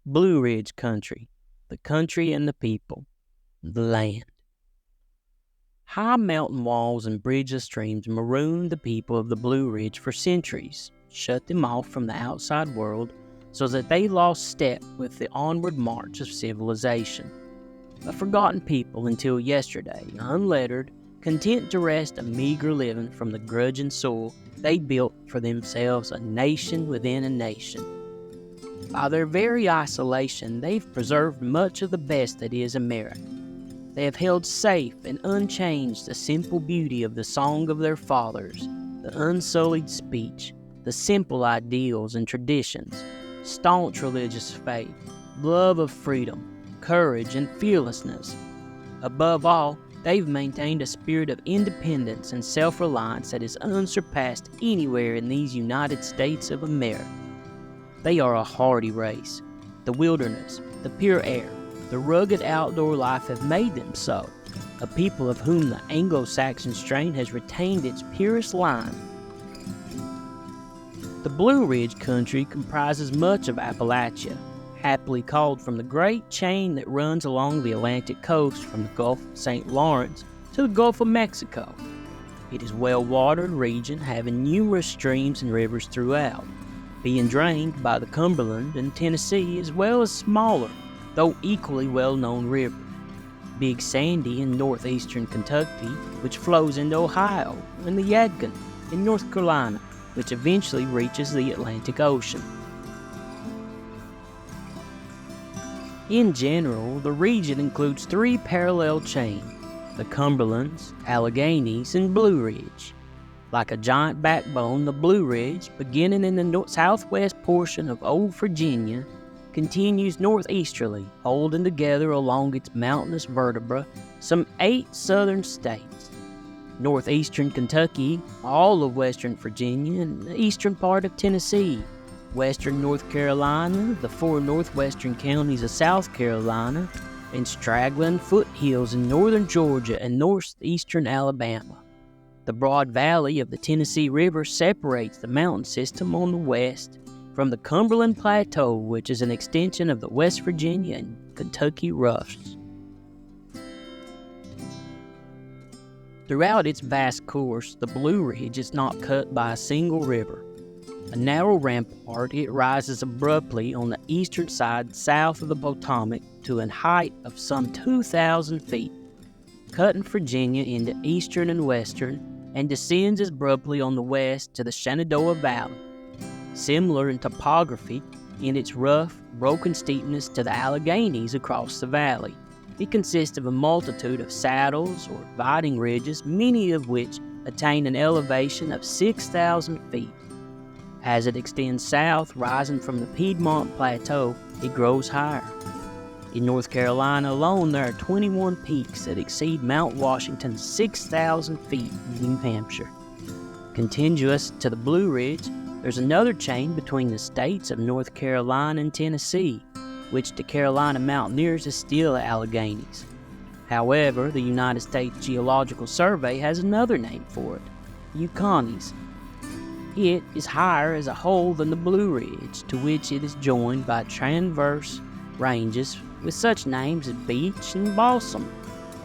Blue Ridge Country, the country and the people, the land. High mountain walls and bridges streams marooned the people of the Blue Ridge for centuries, shut them off from the outside world so that they lost step with the onward march of civilization. A forgotten people until yesterday, unlettered, content to wrest a meager living from the grudging soil they built for themselves a nation within a nation. By their very isolation, they've preserved much of the best that is American. They have held safe and unchanged the simple beauty of the song of their fathers, the unsullied speech, the simple ideals and traditions, staunch religious faith, love of freedom, courage, and fearlessness. Above all, they've maintained a spirit of independence and self-reliance that is unsurpassed anywhere in these United States of America. They are a hardy race. The wilderness, the pure air, the rugged outdoor life have made them so, a people of whom the Anglo-Saxon strain has retained its purest line. The Blue Ridge country comprises much of Appalachia, aptly called from the great chain that runs along the Atlantic coast from the Gulf of St. Lawrence to the Gulf of Mexico. It is a well-watered region having numerous streams and rivers throughout, being drained by the Cumberland and Tennessee, as well as smaller, though equally well-known rivers. Big Sandy in northeastern Kentucky, which flows into Ohio, and the Yadkin in North Carolina, which eventually reaches the Atlantic Ocean. In general, the region includes three parallel chains, the Cumberlands, Alleghanies, and Blue Ridge. Like a giant backbone, the Blue Ridge, beginning in the southwest portion of Old Virginia, continues northeasterly, holding together along its mountainous vertebra some 8 southern states: northeastern Kentucky, all of western Virginia, and the eastern part of Tennessee, western North Carolina, the 4 northwestern counties of South Carolina, and straggling foothills in northern Georgia and northeastern Alabama. The broad valley of the Tennessee River separates the mountain system on the west from the Cumberland Plateau, which is an extension of the West Virginia and Kentucky roughs. Throughout its vast course, the Blue Ridge is not cut by a single river. A narrow rampart, it rises abruptly on the eastern side south of the Potomac to a height of some 2,000 feet, cutting Virginia into eastern and western, and descends abruptly on the west to the Shenandoah Valley. Similar in topography, in its rough, broken steepness to the Alleghanies across the valley, it consists of a multitude of saddles or dividing ridges, many of which attain an elevation of 6,000 feet. As it extends south, rising from the Piedmont Plateau, it grows higher. In North Carolina alone, there are 21 peaks that exceed Mount Washington's 6,000 feet in New Hampshire. Contiguous to the Blue Ridge, there's another chain between the states of North Carolina and Tennessee, which to Carolina mountaineers is still the Alleghanies. However, the United States Geological Survey has another name for it, Yukonese. It is higher as a whole than the Blue Ridge, to which it is joined by transverse ranges with such names as Beech and Balsam,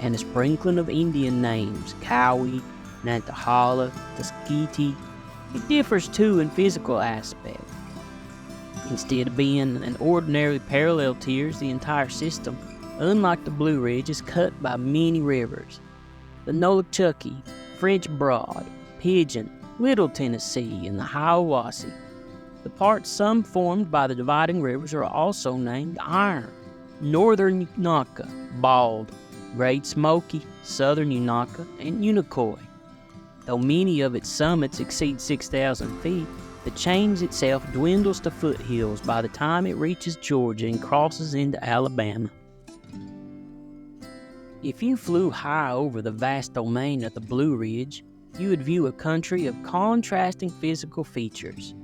and a sprinkling of Indian names, Cowie, Nantahala, Tuskegee. It differs too in physical aspect. Instead of being an ordinary parallel tiers, the entire system, unlike the Blue Ridge, is cut by many rivers: the Nolichucky, French Broad, Pigeon, Little Tennessee, and the Hiawassee. The parts some formed by the dividing rivers are also named Iron, Northern Unaka, Bald, Great Smoky, Southern Unaka, and Unicoi. Though many of its summits exceed 6,000 feet, the chain itself dwindles to foothills by the time it reaches Georgia and crosses into Alabama. If you flew high over the vast domain of the Blue Ridge, you would view a country of contrasting physical features: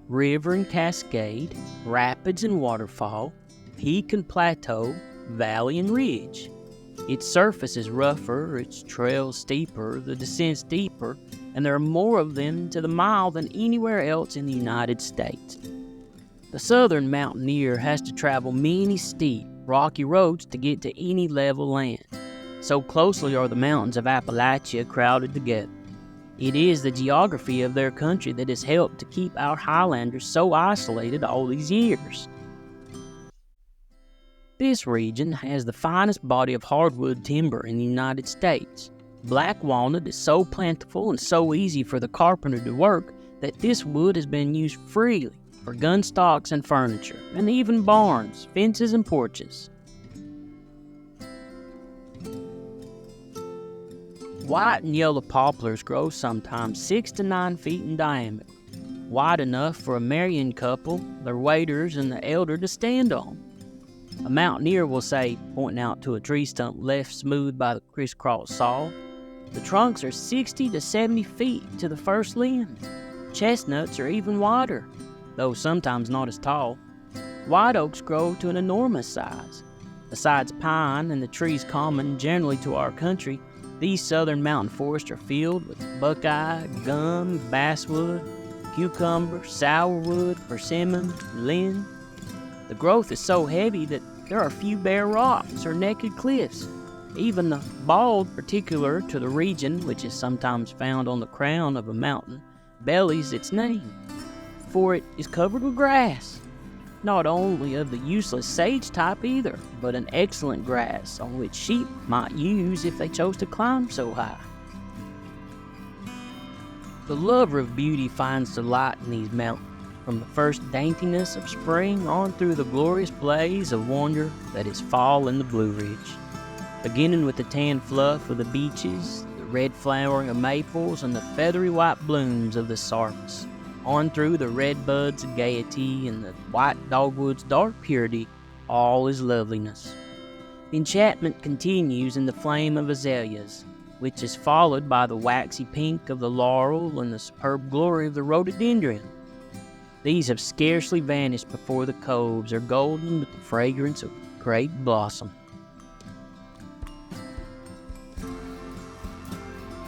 river and cascade, rapids and waterfall, peak and plateau, valley and ridge. Its surface is rougher, its trails steeper, the descents deeper, and there are more of them to the mile than anywhere else in the United States. The southern mountaineer has to travel many steep, rocky roads to get to any level land. So closely are the mountains of Appalachia crowded together. It is the geography of their country that has helped to keep our Highlanders so isolated all these years. This region has the finest body of hardwood timber in the United States. Black walnut is so plentiful and so easy for the carpenter to work that this wood has been used freely for gun stocks and furniture, and even barns, fences, and porches. White and yellow poplars grow sometimes 6 to 9 feet in diameter, wide enough for a marrying couple, their waiters, and the elder to stand on. A mountaineer will say, pointing out to a tree stump left smooth by the crisscross saw, the trunks are 60 to 70 feet to the first limb. Chestnuts are even wider, though sometimes not as tall. White oaks grow to an enormous size. Besides pine and the trees common generally to our country, these southern mountain forests are filled with buckeye, gum, basswood, cucumber, sourwood, persimmon, linn. The growth is so heavy that there are few bare rocks or naked cliffs. Even the bald, particular to the region, which is sometimes found on the crown of a mountain, bellies its name, for it is covered with grass. Not only of the useless sage type either, but an excellent grass on which sheep might use if they chose to climb so high. The lover of beauty finds delight in these mountains, from the first daintiness of spring on through the glorious blaze of wonder that is fall in the Blue Ridge. Beginning with the tan fluff of the beeches, the red flowering of maples, and the feathery white blooms of the sarpus, on through the red buds of gaiety and the white dogwood's dark purity, all is loveliness. The enchantment continues in the flame of azaleas, which is followed by the waxy pink of the laurel and the superb glory of the rhododendron. These have scarcely vanished before the coves are golden with the fragrance of grape blossom.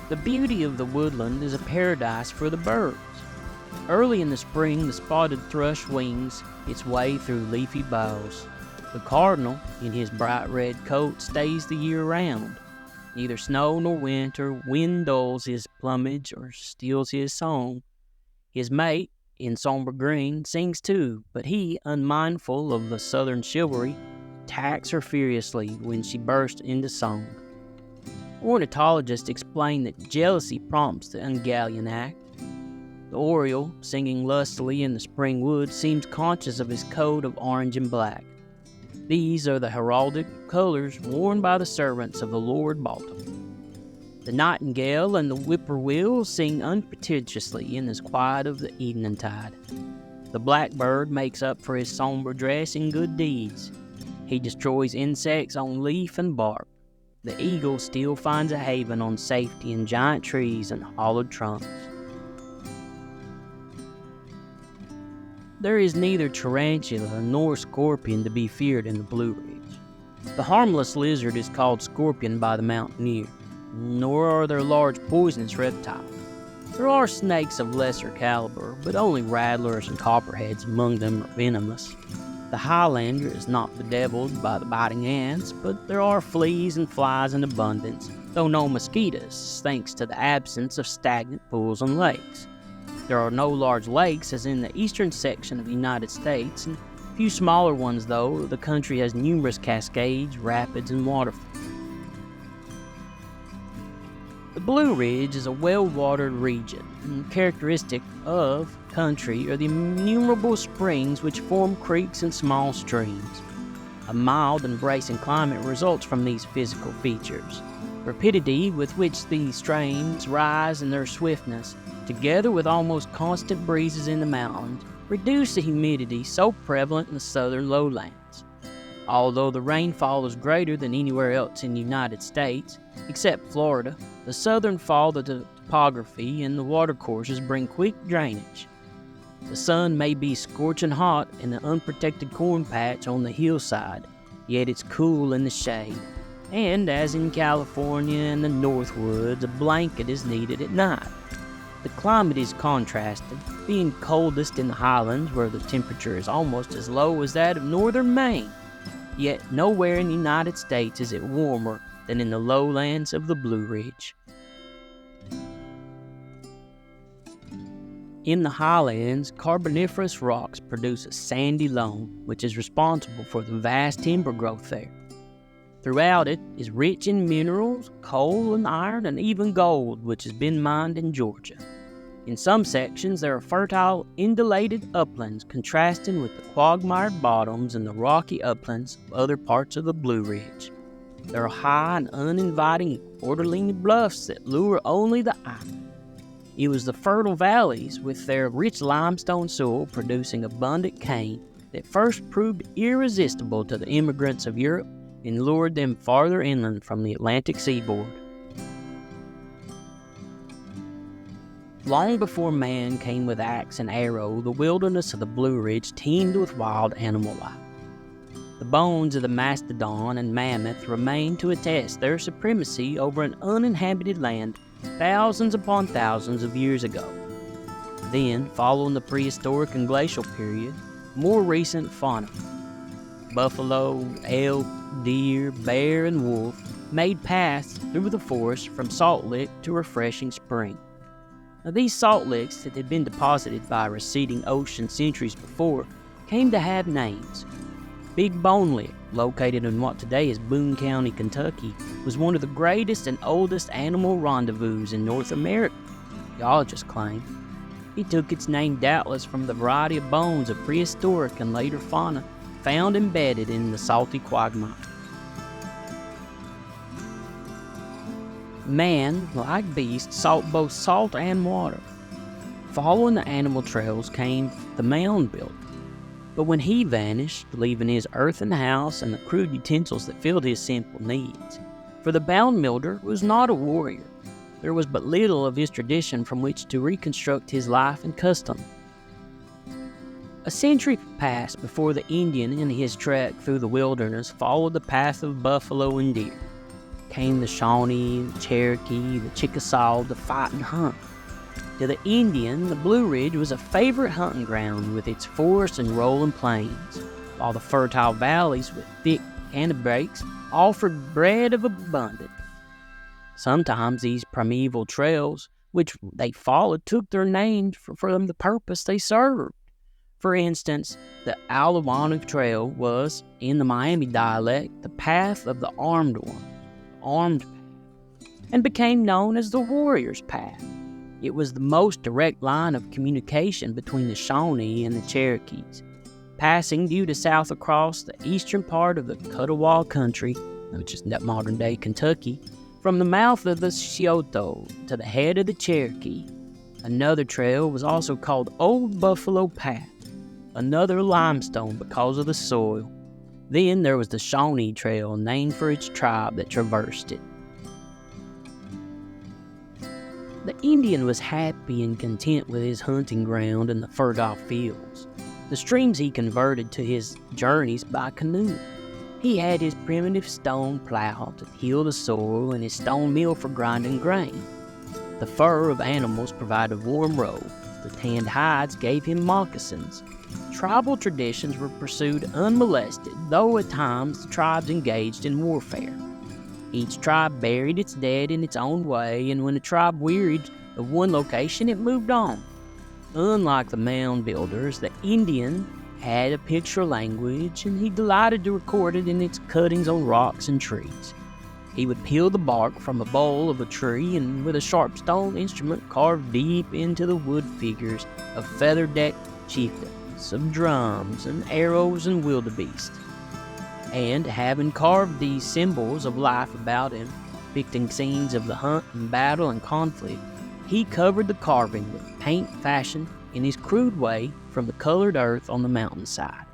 The beauty of the woodland is a paradise for the birds. Early in the spring, the spotted thrush wings its way through leafy boughs. The cardinal, in his bright red coat, stays the year round. Neither snow nor winter, wind dulls his plumage or stills his song. His mate, in somber green, sings too, but he, unmindful of the southern chivalry, attacks her furiously when she bursts into song. Ornithologists explain that jealousy prompts the ungallant act. The oriole, singing lustily in the spring woods, seems conscious of his coat of orange and black. These are the heraldic colors worn by the servants of the Lord Baltimore. The nightingale and the whippoorwill sing unpretentiously in the quiet of the eveningtide. The blackbird makes up for his somber dress in good deeds. He destroys insects on leaf and bark. The eagle still finds a haven on safety in giant trees and hollowed trunks. There is neither tarantula nor scorpion to be feared in the Blue Ridge. The harmless lizard is called scorpion by the mountaineer, nor are there large poisonous reptiles. There are snakes of lesser caliber, but only rattlers and copperheads among them are venomous. The Highlander is not bedeviled by the biting ants, but there are fleas and flies in abundance, though no mosquitoes, thanks to the absence of stagnant pools and lakes. There are no large lakes as in the eastern section of the United States, and few smaller ones though the country has numerous cascades, rapids, and waterfalls. The Blue Ridge is a well-watered region, and characteristic of country are the innumerable springs which form creeks and small streams. A mild and bracing climate results from these physical features. Rapidity with which these streams rise and their swiftness, together with almost constant breezes in the mountains, reduce the humidity so prevalent in the southern lowlands. Although the rainfall is greater than anywhere else in the United States, except Florida, the southern fall of the topography and the watercourses bring quick drainage. The sun may be scorching hot in the unprotected corn patch on the hillside, yet it's cool in the shade. And as in California and the Northwoods, a blanket is needed at night. The climate is contrasted, being coldest in the highlands where the temperature is almost as low as that of northern Maine. Yet nowhere in the United States is it warmer than in the lowlands of the Blue Ridge. In the highlands, Carboniferous rocks produce a sandy loam, which is responsible for the vast timber growth there. Throughout it is rich in minerals, coal and iron, and even gold, which has been mined in Georgia. In some sections, there are fertile, indulated uplands contrasting with the quagmired bottoms and the rocky uplands of other parts of the Blue Ridge. There are high and uninviting orderly bluffs that lure only the eye. It was the fertile valleys, with their rich limestone soil producing abundant cane, that first proved irresistible to the immigrants of Europe and lured them farther inland from the Atlantic seaboard. Long before man came with axe and arrow, the wilderness of the Blue Ridge teemed with wild animal life. The bones of the mastodon and mammoth remain to attest their supremacy over an uninhabited land thousands upon thousands of years ago. Then, following the prehistoric and glacial period, more recent fauna. Buffalo, elk, deer, bear, and wolf made paths through the forest from salt lick to refreshing spring. Now, these salt licks that had been deposited by a receding ocean centuries before came to have names. Big Bone Lick, located in what today is Boone County, Kentucky, was one of the greatest and oldest animal rendezvous in North America, geologists claim. It took its name doubtless from the variety of bones of prehistoric and later fauna found embedded in the salty quagmire. Man, like beasts, sought both salt and water. Following the animal trails came the mound builder. But when he vanished, leaving his earthen house and the crude utensils that filled his simple needs, for the mound builder was not a warrior. There was but little of his tradition from which to reconstruct his life and custom. A century passed before the Indian in his trek through the wilderness followed the path of buffalo and deer. Came the Shawnee, the Cherokee, the Chickasaw to fight and hunt. To the Indian, the Blue Ridge was a favorite hunting ground with its forests and rolling plains, while the fertile valleys with thick canebrakes offered bread of abundance. Sometimes these primeval trails, which they followed, took their names from the purpose they served. For instance, the Alawanuk Trail was, in the Miami dialect, the path of the armed path, and became known as the warrior's path. It was the most direct line of communication between the Shawnee and the Cherokees, passing due to south across the eastern part of the Cuddawall country, which is modern-day Kentucky, from the mouth of the Scioto to the head of the Cherokee. Another trail was also called Old Buffalo Path, another limestone because of the soil. Then there was the Shawnee Trail, named for its tribe that traversed it. The Indian was happy and content with his hunting ground and the fertile fields. The streams he converted to his journeys by canoe. He had his primitive stone plow to till the soil and his stone mill for grinding grain. The fur of animals provided warm robes. The tanned hides gave him moccasins. Tribal traditions were pursued unmolested, though at times the tribes engaged in warfare. Each tribe buried its dead in its own way, and when a tribe wearied of one location, it moved on. Unlike the mound builders, the Indian had a picture language, and he delighted to record it in its cuttings on rocks and trees. He would peel the bark from a bole of a tree and with a sharp stone instrument carve deep into the wood figures of feather-decked chieftains, of drums and arrows and wildebeest. And having carved these symbols of life about him, depicting scenes of the hunt and battle and conflict, he covered the carving with paint fashioned in his crude way from the colored earth on the mountainside.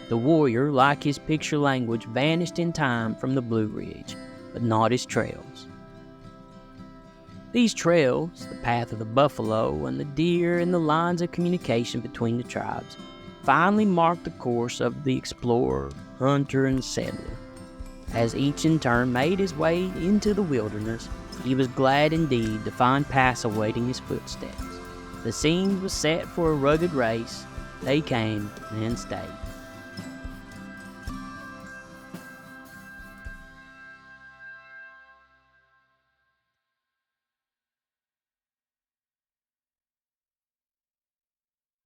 The warrior, like his picture language, vanished in time from the Blue Ridge, but not his trails. These trails, the path of the buffalo and the deer and the lines of communication between the tribes, finally marked the course of the explorer, hunter, and settler. As each in turn made his way into the wilderness, He was glad indeed to find pass awaiting his footsteps. The scene was set for a rugged race. They came and stayed.